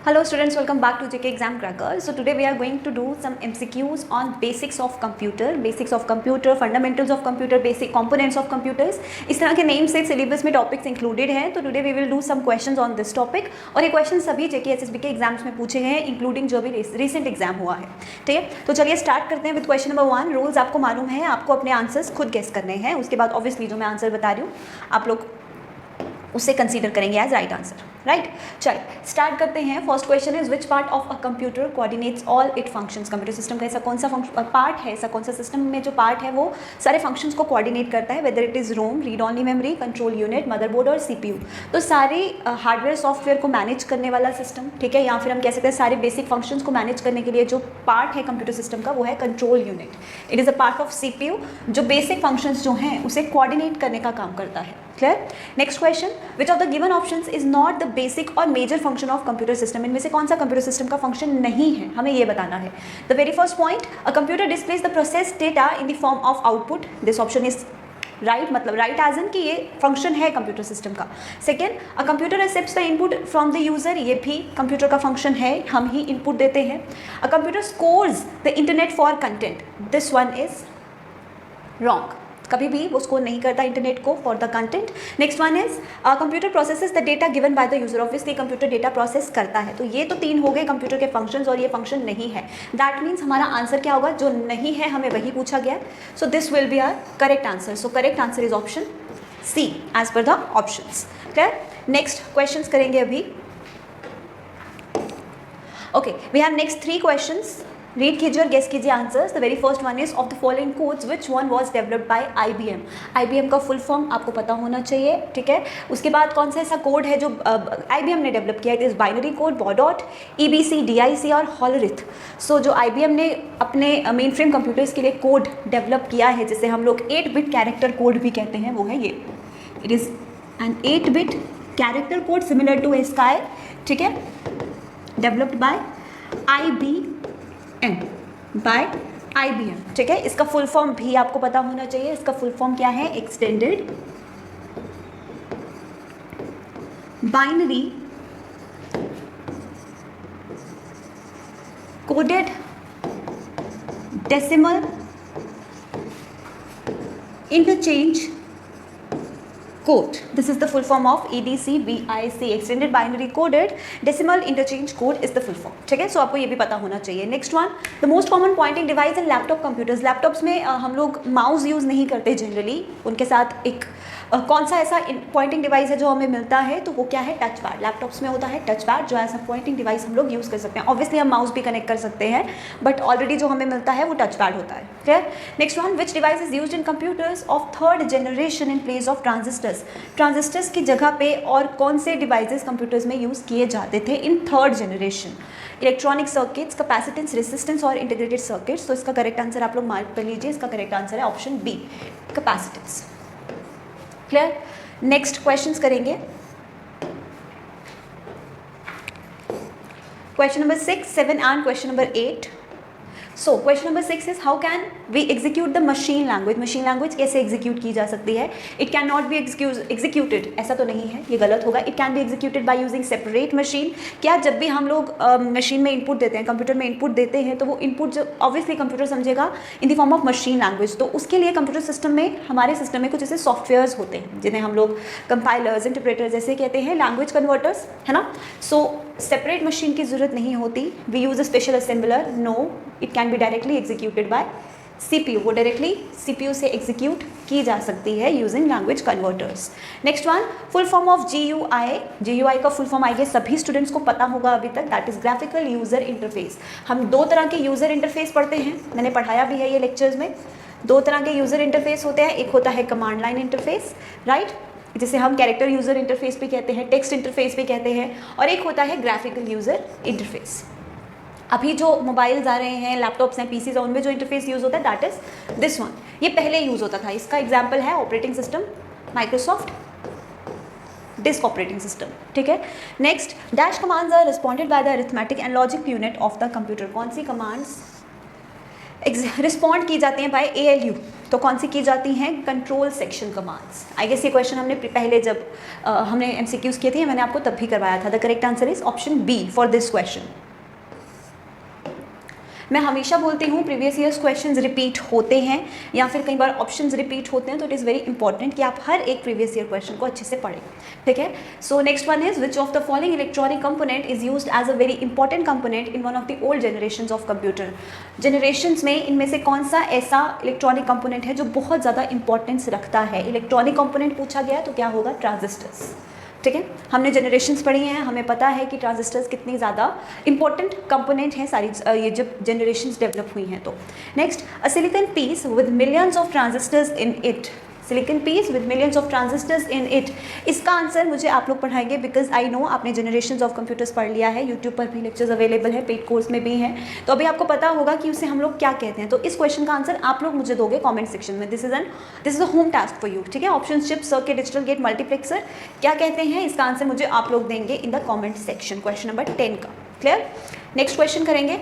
Hello students, welcome back to JK Exam Cracker. So today we are going to do some MCQs on basics of computer, fundamentals of computer, basic components of computers. इस तरह के name से syllabus में topics included हैं. तो today we will do some questions on this topic. और ये question सभी JK SSB के एग्जाम्स में पूछे गए हैं, इंक्लूडिंग जो भी रिसेंट एग्जाम हुआ है. ठीक है, तो चलिए स्टार्ट करते हैं विद क्वेश्चन नंबर 1. रूल्स आपको मालूम है, आपको अपने आंसर्स खुद गेस करने हैं. उसके बाद ऑब्वियसली जो मैं आंसर बता रही हूँ आप लोग उसे कंसीडर करेंगे एज राइट आंसर. राइट, चलिए स्टार्ट करते हैं. First question is which part of a computer coordinates all it functions. Computer system का ऐसा कौन सा पार्ट है, ऐसा कौन सा सिस्टम में जो पार्ट है वो सारे फंक्शंस को कोऑर्डिनेट करता है, whether it is ROM, read only memory, control unit, motherboard और सीपीयू. तो सारे हार्डवेयर सॉफ्टवेयर को मैनेज करने वाला सिस्टम, ठीक है, या फिर हम कह सकते हैं सारे बेसिक फंक्शंस को मैनेज करने के लिए जो पार्ट है कंप्यूटर सिस्टम का वो है control unit. It is a part of CPU जो बेसिक फंक्शंस जो हैं उसे कोऑर्डिनेट करने का काम करता है. Clear. Next question, which of the given options is not the basic और major function of computer system. इनमें से कौन सा कंप्यूटर सिस्टम का फंक्शन नहीं है, हमें ये बताना है. The very first point, a computer displays the process data in the form of output. This option is right, मतलब राइट एज इन कि ये फंक्शन है कंप्यूटर सिस्टम का. Second, a computer accepts the input from the user. ये भी computer का function है, हम ही इनपुट देते हैं. A computer scores the internet for content. This one is wrong, कभी भी वो स्कोर नहीं करता इंटरनेट को for the content. Next one is computer processes the data given by the user. Obviously computer data process करता है. तो ये तो 3 हो गए कंप्यूटर के फंक्शंस और ये फंक्शन नहीं है. दैट मीन्स हमारा आंसर क्या होगा, जो नहीं है हमें वही पूछा गया. So this will be our correct answer. So correct answer is option c as per the options. Clear. Next questions करेंगे अभी. Okay, we have next 3 questions. Read कीजिए और गेस कीजिए answers. The very first one is of the following codes which one was developed by IBM. IBM का full form आपको पता होना चाहिए, ठीक है. उसके बाद कौन सा ऐसा कोड है जो IBM ने डेवलप किया है. It is binary code, Baudot, EBC, DIC और हॉलरिथ. सो जो IBM ने अपने मेन फ्रेम कंप्यूटर्स के लिए कोड डेवलप किया है जिसे हम लोग 8-बिट कैरेक्टर कोड भी कहते हैं, वो है ये. It is an eight bit character code similar to ASCII, ठीक है, डेवलप्ड बाय IBM, ठीक है. इसका फुल फॉर्म भी आपको पता होना चाहिए. इसका फुल फॉर्म क्या है, extended binary coded decimal interchange code. This is the full form of EDCBIC, extended binary coded decimal interchange code is the full form, ठीक है. सो आपको ये भी पता होना चाहिए. Next one, the most common pointing device in laptop computers. Laptops में हम लोग माउस यूज़ नहीं करते जनरली. उनके साथ एक कौन सा ऐसा पॉइंटिंग डिवाइस है जो हमें मिलता है, तो वो क्या है, टच पैड. लैपटॉप्स में होता है टच पैड, जो ऐसा पॉइंटिंग डिवाइस हम लोग यूज़ कर सकते हैं. ऑब्वियसली हम माउस भी कनेक्ट कर सकते हैं, बट ऑलरेडी जो हमें मिलता है वो टच पैड होता है. Clear. Next one, which device is used in computers of 3rd generation in place of transistors. Transistors की जगह पे और कौन से डिवाइसेस कंप्यूटर्स में यूज़ किए जाते थे इन 3rd generation. Electronic circuits, capacitance, resistance और इंटीग्रेटेड सर्किट्स. तो इसका करेक्ट आंसर आप लोग मार्क कर लीजिए. इसका करेक्ट आंसर है option B, capacitance. Clear. Next questions करेंगे. Question number 6, 7 and question number 8. So question number 6 is how can we execute the machine language. Machine language कैसे एग्जीक्यूट की जा सकती है. It can not be executed, ऐसा तो नहीं है, ये गलत होगा. It can be executed by using separate machine. क्या जब भी हम लोग मशीन में इनपुट देते हैं, कंप्यूटर में इनपुट देते हैं, तो वो इनपुट जो ऑब्वियसली कंप्यूटर समझेगा in the form of machine language. तो उसके लिए कंप्यूटर सिस्टम में, हमारे सिस्टम में कुछ ऐसे सॉफ्टवेयर्स होते हैं जिन्हें हम लोग कंपाइलर्स, इंटरप्रेटर्स जैसे कहते हैं, लैंग्वेज कन्वर्टर्स, है ना. सो सेपरेट मशीन की जरूरत नहीं होती. We use a special assembler. No, it can be directly executed by CPU. वो डायरेक्टली CPU से एग्जीक्यूट की जा सकती है using language converters. Next one, full form of GUI. GUI का फुल फॉर्म आई गेस सभी स्टूडेंट्स को पता होगा अभी तक. That is graphical user interface. हम 2 तरह के यूजर इंटरफेस पढ़ते हैं, मैंने पढ़ाया भी है ये लेक्चर्स में. 2 तरह के यूजर इंटरफेस होते हैं. एक होता है कमांड लाइन इंटरफेस, राइट, जिसे हम कैरेक्टर यूजर इंटरफेस भी कहते हैं, टेक्स्ट इंटरफेस भी कहते हैं. और एक होता है ग्राफिकल यूजर इंटरफेस. अभी जो मोबाइल्स आ रहे हैं, लैपटॉप्स हैं, PCs हैं, उनमें जो इंटरफेस यूज़ होता है दैट इज दिस वन. ये पहले यूज़ होता था. इसका एग्जांपल है operating system Microsoft disk operating system, ठीक है. Next, dash commands are responded by the arithmetic and logic unit of the computer. कौन सी कमांड्स रिस्पॉन्ड की जाती हैं बाय ALU, तो कौन सी की जाती हैं? Control section commands. I guess ये क्वेश्चन हमने पहले जब हमने MCQs किए थे, मैंने आपको तब भी करवाया था। The correct answer is option B for this question. मैं हमेशा बोलती हूँ प्रीवियस ईयर्स क्वेश्चंस रिपीट होते हैं या फिर कई बार ऑप्शंस रिपीट होते हैं, तो इट इज़ वेरी इंपॉर्टेंट कि आप हर एक प्रीवियस ईयर क्वेश्चन को अच्छे से पढ़ें, ठीक है। So next one is which of the following electronic component is used as a very important component in one of the old generations of computer. Generations में इनमें से कौन सा ऐसा इलेक्ट्रॉनिक कंपोनेंट है जो बहुत ज़्यादा इंपॉर्टेंस रखता है? इलेक्ट्रॉनिक कंपोनेंट पूछा गया तो क्या होगा? ट्रांजिस्टर्स, ठीक है। हमने जनरेशंस पढ़ी हैं, हमें पता है कि ट्रांजिस्टर्स कितनी ज़्यादा इंपॉर्टेंट कंपोनेंट हैं सारी ये जब जनरेशंस डेवलप हुई हैं। तो next, a silicon peace with millions of transistors in it, silicon peace with millions of transistors in it, इसका आंसर मुझे आप लोग पढ़ाएंगे, बिकॉज आई नो आपने जनरेशंस ऑफ कंप्यूटर्स पढ़ लिया है, यूट्यूब पर भी लेक्चर्स अवेलेबल है, पेड कोर्स में भी हैं, तो अभी आपको पता होगा कि उसे हम लोग क्या कहते हैं। तो इस क्वेश्चन का आंसर आप लोग मुझे दोगे कॉमेंट सेक्शन में। This is a home task for you, ठीक है। Option chip, circuit, digital gate, multiplexer, क्या कहते हैं इसका आंसर मुझे आप लोग देंगे in the comment section. Question number 10 का क्लियर। नेक्स्ट क्वेश्चन करेंगे।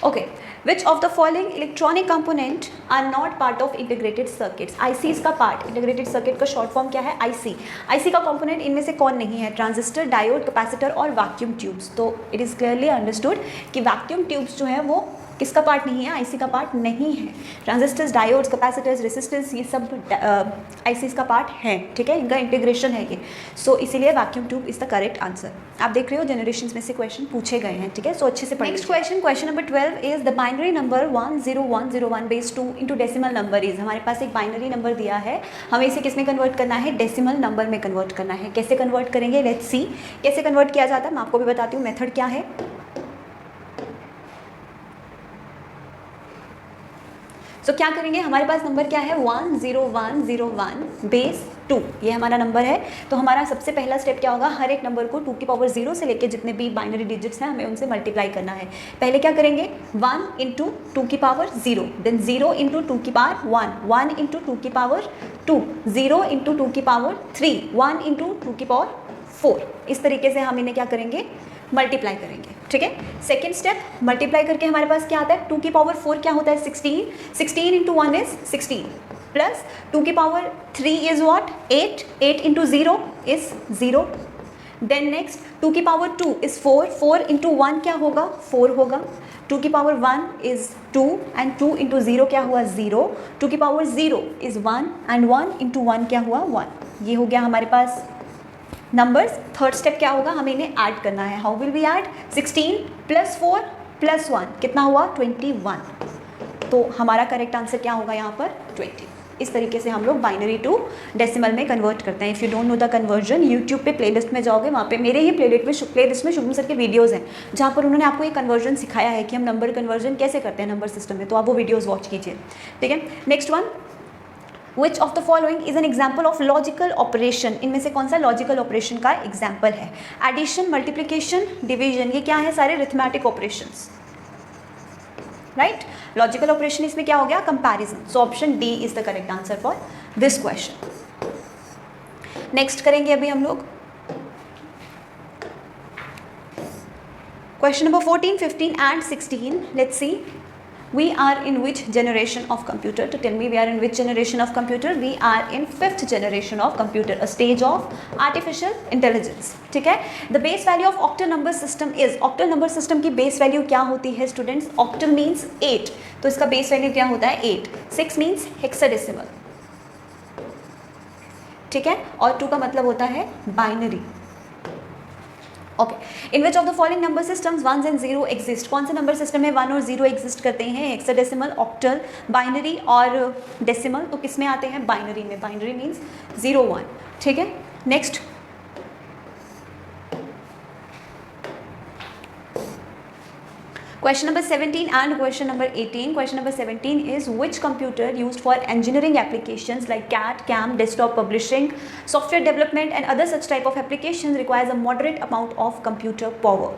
Okay, Which of the following electronic component are not part of integrated circuits? ICs का पार्ट, integrated circuit का शॉर्ट फॉर्म क्या है? IC। IC का कंपोनेंट इनमें से कौन नहीं है? ट्रांजिस्टर, डायोड, कैपेसिटर और वैक्यूम ट्यूब्स। तो इट इज़ क्लियरली अंडरस्टूड कि वैक्यूम ट्यूब्स जो है वो किसका पार्ट नहीं है? IC का पार्ट नहीं है। ट्रांजिस्टर्स, डायोड्स, कैपेसिटर्स, रेसिस्टर्स, ये सब ICs का पार्ट है, ठीक है, इनका इंटीग्रेशन है ये। सो इसीलिए vacuum tube is the correct answer. आप देख रहे हो जनरेशंस में से क्वेश्चन पूछे गए हैं, ठीक है। सो अच्छे से पढ़िए। Next question, question number 12 is the binary number 10101 base 2 into decimal number is. हमारे पास एक बाइनरी नंबर दिया है, हमें इसे किस में कन्वर्ट करना है? डेसिमल नंबर में कन्वर्ट करना है। कैसे कन्वर्ट करेंगे? लेट्स सी कैसे कन्वर्ट किया जाता है। मैं आपको भी बताती हूँ मेथड क्या है। तो क्या करेंगे? हमारे पास नंबर क्या है? 10101 बेस 2, ये हमारा नंबर है। तो हमारा सबसे पहला स्टेप क्या होगा? हर एक नंबर को 2 की पावर 0 से लेके जितने भी बाइनरी डिजिट्स हैं हमें उनसे मल्टीप्लाई करना है। पहले क्या करेंगे? 1 इंटू 2 की पावर 0, देन 0 इंटू 2 की पावर 1, 1 इंटू 2 की पावर 2, 0 इंटू 2 की पावर 3, 1 इंटू 2 की पावर 4। इस तरीके से हम इन्हें क्या करेंगे? मल्टीप्लाई करेंगे, ठीक है। सेकेंड स्टेप, मल्टीप्लाई करके हमारे पास क्या आता है? 2 की पावर 4 क्या होता है? 16, 16 इंटू 1 इज 16, प्लस 2 की power 3 is what? 8, 8 into 0 is 0। Then next 2 की पावर 2 इज 4, 4 इंटू 1 क्या होगा? 4 होगा। 2 की पावर 1 इज 2 एंड 2 इंटू 0 क्या हुआ? 0। 2 की पावर 0 इज 1 एंड 1 इंटू 1 क्या हुआ? 1। ये हो गया हमारे पास नंबर्स। थर्ड स्टेप क्या होगा? हमें इन्हें ऐड करना है। How will we add? 16 plus 4 plus 1 कितना हुआ? 21। तो हमारा करेक्ट आंसर क्या होगा यहाँ पर? 20। इस तरीके से हम लोग बाइनरी टू डेसिमल में कन्वर्ट करते हैं। If you don't know the conversion, YouTube पे प्लेलिस्ट में जाओगे, वहाँ पे मेरे ही प्लेलिस्ट में शुभम सर के वीडियोज़ हैं जहाँ पर उन्होंने आपको ये कन्वर्जन सिखाया है कि हम नंबर कन्वर्जन कैसे करते हैं नंबर सिस्टम में, तो आप वो वीडियोज़ वॉच कीजिए, ठीक है। Next one, Which of the following is an example of logical operation? इनमें से कौन सा लॉजिकल ऑपरेशन का एग्जाम्पल है? एडिशन, मल्टीप्लिकेशन, डिवीजन, ये क्या है? सारे arithmetic operations, right. Logical operation इसमें क्या हो गया? Comparison. So option D is the correct answer for this question. Next करेंगे अभी हम लोग question number 14, 15 and 16। Let's see we are in which generation of computer? To tell me we are in which generation of computer? We are in 5th generation of computer, a stage of artificial intelligence, ठीक है। The base value of octal number system is, octal number system की base value क्या होती है students? octal means 8, तो इसका base value क्या होता है? 8। 6 means hexadecimal, ठीक है, और 2 का मतलब होता है binary. Okay, in which of the following number systems 1 and 0 exist? कौन से नंबर सिस्टम में 1 और 0 एग्जिस्ट करते हैं? हेक्साडेसिमल, ऑक्टल, बाइनरी और डेसिमल। तो किस में आते हैं? बाइनरी में। बाइनरी मीन्स 0 1, ठीक है। Next question number 17 and question number 18. Question number 17 is which computer used for engineering applications like CAD, CAM, desktop publishing, software development and other such type of applications requires a moderate amount of computer power?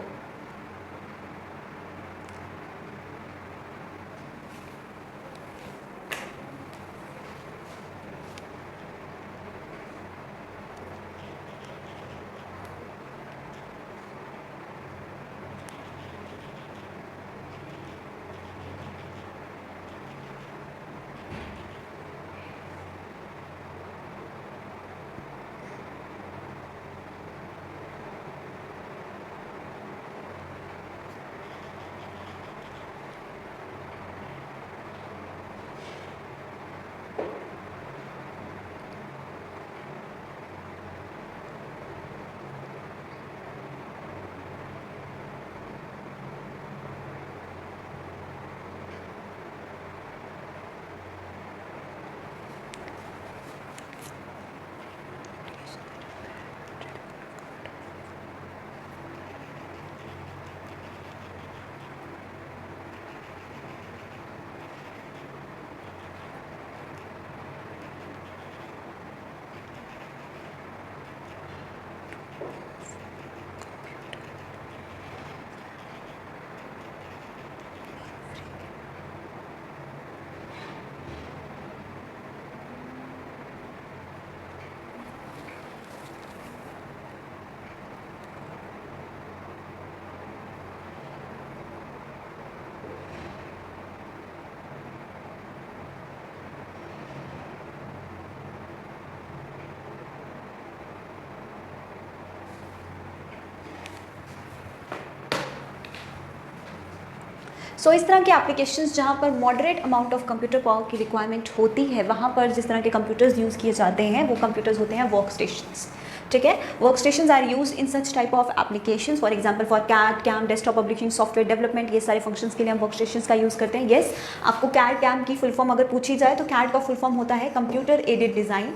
सो इस तरह के applications जहाँ पर moderate amount of computer power की requirement होती है, वहाँ पर जिस तरह के कंप्यूटर्स यूज़ किए जाते हैं वो कंप्यूटर्स होते हैं वर्क स्टेशंस। ठीक है, work stations are use in such type of applications, for example for CAD CAM, desktop publishing, software development, ये सारे फंक्शंस के लिए हम वर्क स्टेशंस का यूज़ करते हैं। येस, आपको कैड कैम की फुल फॉर्म अगर पूछी जाए तो कैड का फुल फॉर्म होता है computer aided design,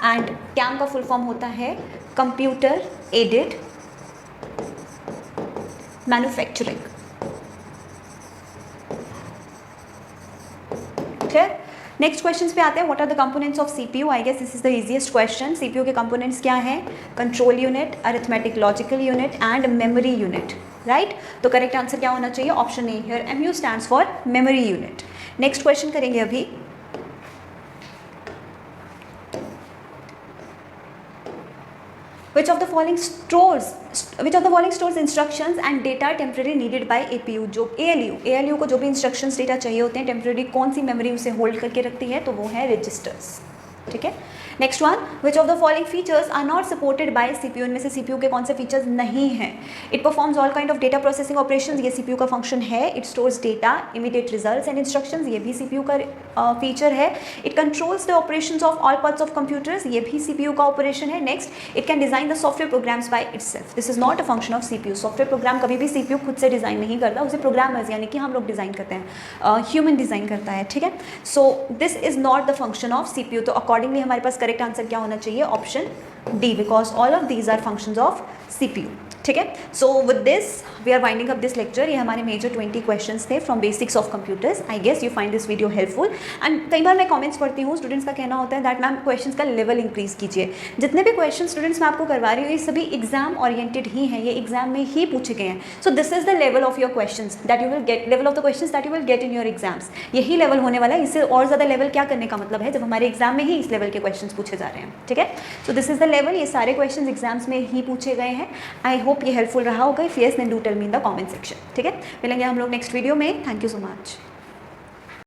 and CAM का फुल फॉर्म होता है कंप्यूटर एडेड मैन्युफैक्चरिंग। ठीक है, नेक्स्ट क्वेश्चन पे आते हैं। What are the components of CPU? I guess this is the easiest question. CPU के कंपोनेंट्स क्या हैं? Control unit, arithmetic logical unit and memory unit, right? तो करेक्ट आंसर क्या होना चाहिए? Option A here, MU stands for memory unit. Next question करेंगे अभी। Which of the following stores instructions and data temporarily needed by APU? जो ALU को जो भी instructions data चाहिए होते हैं temporary, कौन सी memory उसे hold करके रखती है? तो वो है registers। ठीक है, next one, which of the following features are not supported by CPU? इनमें से सीपीयू के कौन से फीचर्स नहीं हैं? It performs all kind of data processing operations, ये सीपीयू का फंक्शन है। It stores data, immediate results and instructions, ये भी सीपीयू का फीचर है। It controls the operations of all parts of computers, ये भी सीपीयू का ऑपरेशन है। Next, it can design the software programmes by itself, this is not a function of CPU. Software program कभी भी CPU खुद से design नहीं करता, उसे प्रोग्रामर्स यानी कि हम लोग डिजाइन करते हैं, ह्यूमन डिजाइन करता है। ठीक है, so this is not the function of CPU. तो अकॉर्डिंगली हमारे पास करेक्ट आंसर क्या होना चाहिए? Option D, because all of these are functions of CPU. ठीक है, so with this we are winding up this lecture. ये हमारे मेजर 20 क्वेश्चंस थे from basics of computers. I guess you find this video helpful. And कई बार मैं comments पढ़ती हूँ, स्टूडेंट्स का कहना होता है दैट मैम क्वेश्चंस का लेवल इंक्रीज कीजिए। जितने भी क्वेश्चन स्टूडेंट्स मैं आपको करवा रही हूँ ये सभी एग्जाम ओरिएंटेड ही हैं, ये एग्जाम में ही पूछे गए हैं। सो this is the level of your questions that you will get, level of the questions that you will get in your exams. यही लेवल होने वाला है। इससे और ज़्यादा लेवल क्या करने का मतलब है जब हमारे एग्जाम में ही इस लेवल के क्वेश्चन पूछे जा रहे हैं। ठीक है, so this is the level, ये सारे क्वेश्चन एग्जाम्स में ही पूछे गए हैं। आई होप ये हेल्पफुल रहा होगा। If yes then do tell me in the comment section. ठीक है, मिलेंगे हम लोग नेक्स्ट वीडियो में। Thank you so much.